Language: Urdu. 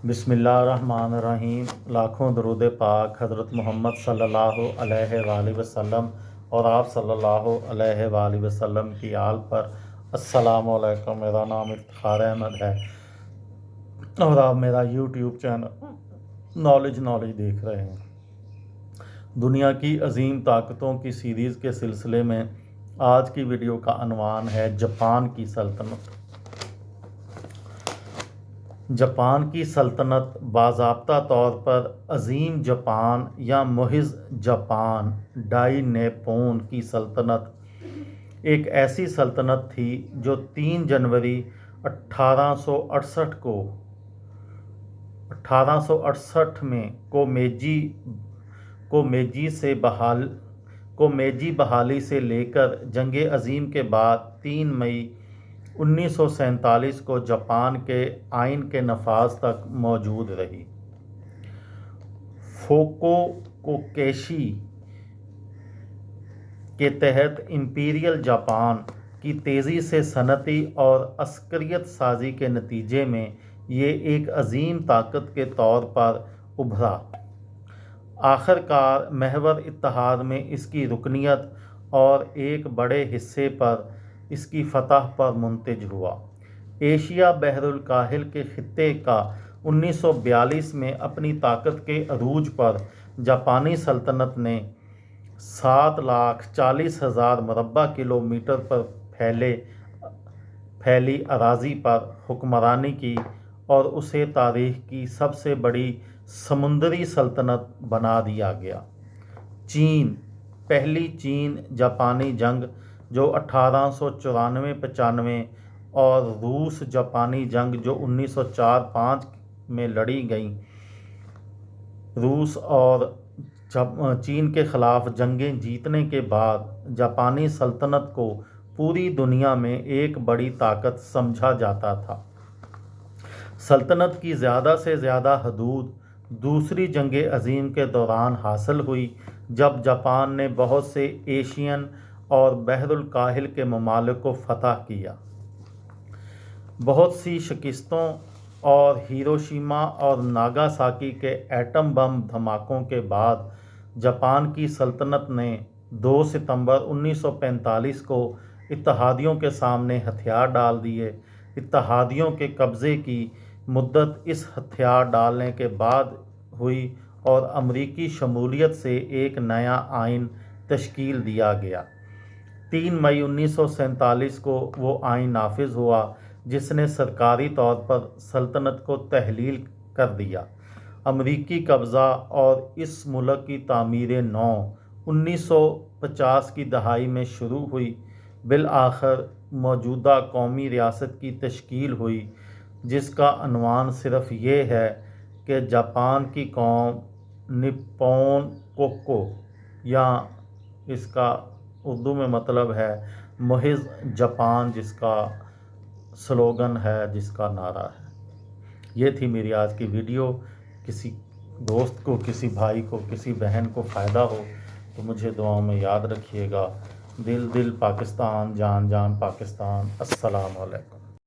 بسم اللہ الرحمن الرحیم۔ لاکھوں درود پاک حضرت محمد صلی اللہ علیہ وآلہ وسلم اور آپ صلی اللہ علیہ وآلہ وسلم کی آل پر۔ السلام علیکم، میرا نام افتخار احمد ہے اور آپ میرا یوٹیوب چینل نالج دیکھ رہے ہیں۔ دنیا کی عظیم طاقتوں کی سیریز کے سلسلے میں آج کی ویڈیو کا عنوان ہے جاپان کی سلطنت۔ جاپان کی سلطنت باضابطہ طور پر عظیم جاپان یا محض جاپان ڈائی نیپون کی سلطنت ایک ایسی سلطنت تھی جو 3 جنوری 1868 میں کومیجی بحالی سے لے کر جنگ عظیم کے بعد 3 مئی 1947 کو جاپان کے آئین کے نفاذ تک موجود رہی۔ فوکوکوکیشی کے تحت امپیریل جاپان کی تیزی سے صنعتی اور عسکریت سازی کے نتیجے میں یہ ایک عظیم طاقت کے طور پر ابھرا۔ آخر کار محور اتحاد میں اس کی رکنیت اور ایک بڑے حصے پر اس کی فتح پر منتج ہوا۔ ایشیا بحر الکاہل کے خطے کا 1942 میں اپنی طاقت کے عروج پر جاپانی سلطنت نے 7,40,000 مربع کلومیٹر پر پھیلی اراضی پر حکمرانی کی اور اسے تاریخ کی سب سے بڑی سمندری سلطنت بنا دیا گیا۔ پہلی چین جاپانی جنگ جو 1894-95 اور روس جاپانی جنگ جو 1904-05 میں لڑی گئی۔ روس اور چین کے خلاف جنگیں جیتنے کے بعد جاپانی سلطنت کو پوری دنیا میں ایک بڑی طاقت سمجھا جاتا تھا۔ سلطنت کی زیادہ سے زیادہ حدود دوسری جنگ عظیم کے دوران حاصل ہوئی، جب جاپان نے بہت سے ایشین اور بحر الکاہل کے ممالک کو فتح کیا۔ بہت سی شکستوں اور ہیروشیما اور ناگاساکی کے ایٹم بم دھماکوں کے بعد جاپان کی سلطنت نے 2 ستمبر 1945 کو اتحادیوں کے سامنے ہتھیار ڈال دیے۔ اتحادیوں کے قبضے کی مدت اس ہتھیار ڈالنے کے بعد ہوئی اور امریکی شمولیت سے ایک نیا آئین تشکیل دیا گیا۔ 3 مئی 1947 کو وہ آئین نافذ ہوا جس نے سرکاری طور پر سلطنت کو تحلیل کر دیا۔ امریکی قبضہ اور اس ملک کی تعمیر نو 1950 کی دہائی میں شروع ہوئی۔ بالآخر موجودہ قومی ریاست کی تشکیل ہوئی، جس کا عنوان صرف یہ ہے کہ جاپان کی قوم نپون کوکو، یا اس کا اردو میں مطلب ہے محض جاپان، جس کا سلوگن ہے، جس کا نعرہ ہے۔ یہ تھی میری آج کی ویڈیو۔ کسی دوست کو، کسی بھائی کو، کسی بہن کو فائدہ ہو تو مجھے دعاؤں میں یاد رکھیے گا۔ دل پاکستان، جان پاکستان۔ السلام علیکم۔